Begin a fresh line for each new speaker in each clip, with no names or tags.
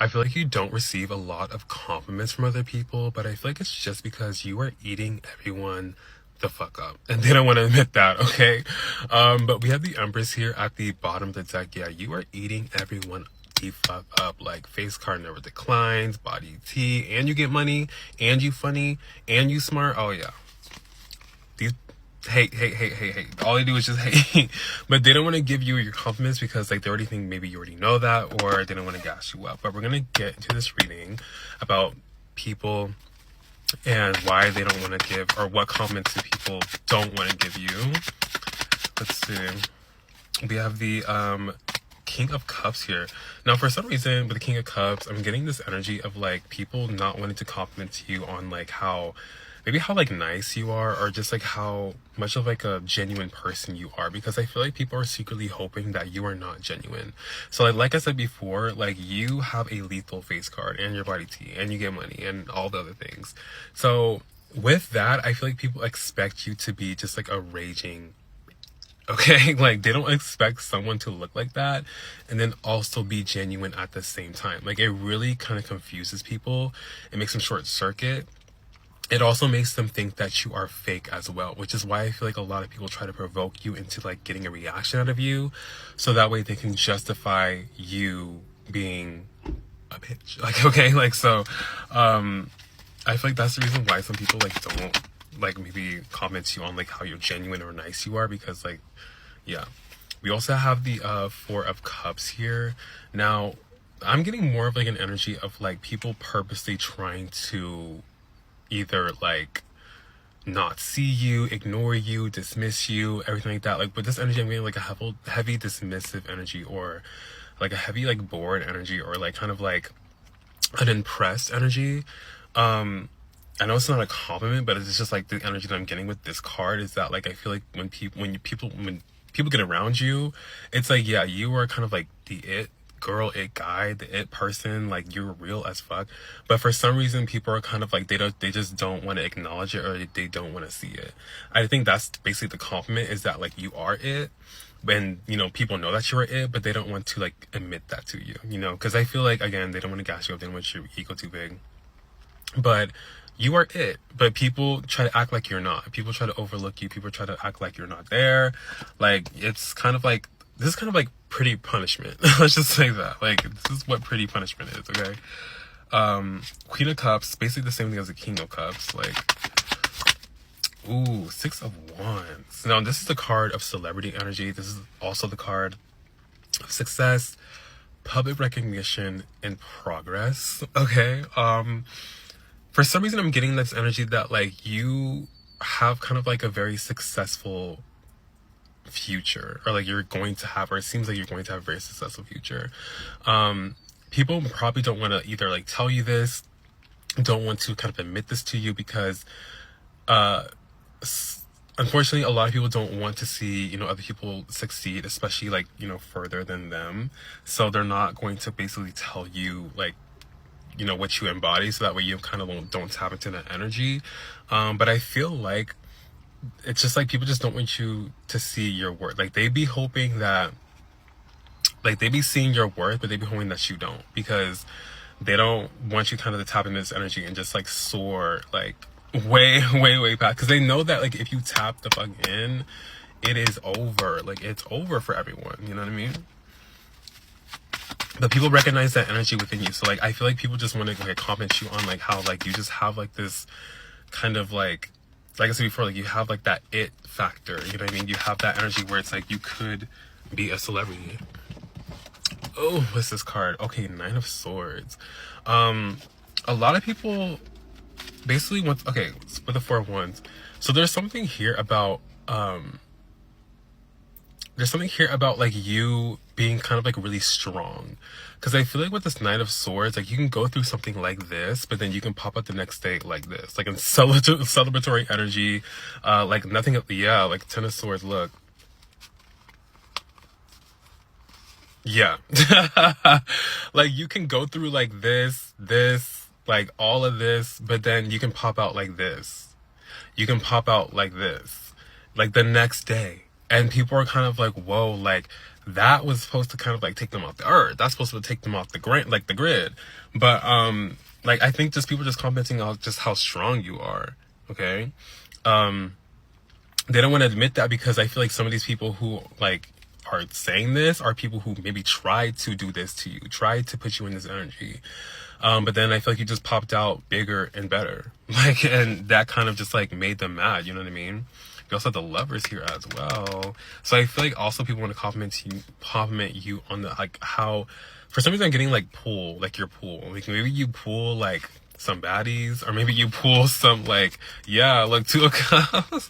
I feel like you don't receive a lot of compliments from other people, but I feel like it's just because you are eating everyone the fuck up. And they don't want to admit that, okay? But we have the Empress here at the bottom of the deck. Yeah, you are eating everyone the fuck up. Like, face card never declines, body T, and you get money, and you funny, and you smart. Oh, yeah. These hate. All they do is just hate. But they don't want to give you your compliments because like they already think maybe you already know that, or they don't want to gas you up. But we're gonna get into this reading about people and why they don't want to give, or what compliments people don't want to give you. Let's see. We have the King of Cups here. Now, for some reason, with the King of Cups, I'm getting this energy of like people not wanting to compliment you on like how like nice you are, or just like how much of like a genuine person you are, because I feel like people are secretly hoping that you are not genuine. So like I said before, like you have a lethal face card and your body T and you get money and all the other things. So with that, I feel like people expect you to be just like a raging, okay? Like they don't expect someone to look like that and then also be genuine at the same time. Like it really kind of confuses people. It makes them short circuit. It also makes them think that you are fake as well, which is why I feel like a lot of people try to provoke you into like getting a reaction out of you, so that way they can justify you being a bitch. Like, okay, like, so I feel like that's the reason why some people like don't like maybe comment you on like how you're genuine or nice you are, because like, yeah. We also have the Four of Cups here. Now, I'm getting more of like an energy of like people purposely trying to either like not see you, ignore you, dismiss you, everything like that. Like with this energy, I'm getting like a heavy dismissive energy, or like a heavy like bored energy, or like kind of like an impressed energy. I know it's not a compliment, but it's just like the energy that I'm getting with this card is that like I feel like when people get around you, it's like, yeah, you are kind of like the it girl, it guy, the it person, like you're real as fuck. But for some reason, people are kind of like they just don't want to acknowledge it, or they don't want to see it. I think that's basically the compliment, is that like you are it, and you know people know that you're it, but they don't want to like admit that to you, you know, because I feel like, again, they don't want to gas you up, they don't want your ego too big, but you are it. But people try to act like you're not. People try to overlook you. People try to act like you're not there. Like it's kind of like, this is kind of like pretty punishment. Let's just say that. Like, this is what pretty punishment is, okay? Queen of Cups, basically the same thing as the King of Cups. Like, ooh, Six of Wands. Now, this is the card of celebrity energy. This is also the card of success, public recognition, and progress, okay? For some reason, I'm getting this energy that, like, you have kind of like a very successful future, or like you're going to have, or it seems like you're going to have a very successful future. People probably don't want to either like tell you this, don't want to kind of admit this to you, because unfortunately a lot of people don't want to see, you know, other people succeed, especially like, you know, further than them. So they're not going to basically tell you like, you know, what you embody, so that way you kind of don't tap into that energy. But I feel like it's just like people just don't want you to see your worth. Like they be hoping that, like they be seeing your worth, but they be hoping that you don't, because they don't want you kind of to tap into this energy and just like soar like way past, because they know that like if you tap the fuck in, it is over. Like it's over for everyone, you know what I mean? But people recognize that energy within you. So like I feel like people just want to like comment you on like how like you just have like this kind of like I said before, like you have like that it factor, you know what I mean? You have that energy where it's like you could be a celebrity. Oh, what's this card? Okay, Nine of Swords. A lot of people basically want, okay, with the Four of Wands. So there's something here about like you being kind of like really strong, because I feel like with this Nine of Swords, like you can go through something like this, but then you can pop up the next day like this, like in celebratory energy, like nothing. Yeah, like Ten of Swords. Look, yeah, like you can go through like this, like all of this, but then you can pop out like this. You can pop out like this, like the next day. And people are kind of like, whoa, like that was supposed to kind of like take them off the earth. That's supposed to take them off the grid. But like I think just people just commenting on just how strong you are. Okay. They don't want to admit that because I feel like some of these people who like are saying this are people who maybe tried to do this to you, tried to put you in this energy. But then I feel like you just popped out bigger and better. Like, and that kind of just like made them mad. You know what I mean? You also have the Lovers here as well. So I feel like also people want to compliment you on the, like how, for some reason I'm getting like pull, like your pull. Like maybe you pull like some baddies, or maybe you pull some like, yeah, like Two of Cups.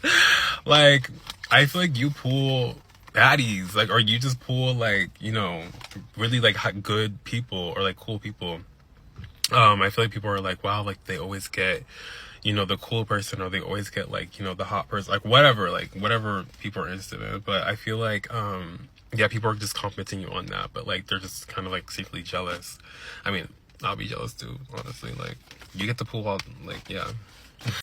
Like, I feel like you pull baddies, like, or you just pull like, you know, really like good people or like cool people. I feel like people are like, wow, like they always get, you know, the cool person, or they always get like, you know, the hot person, like whatever people are interested in. But I feel like, yeah, people are just complimenting you on that, but like they're just kind of like secretly jealous. I mean, I'll be jealous too, honestly. Like, you get to pull out, like, yeah.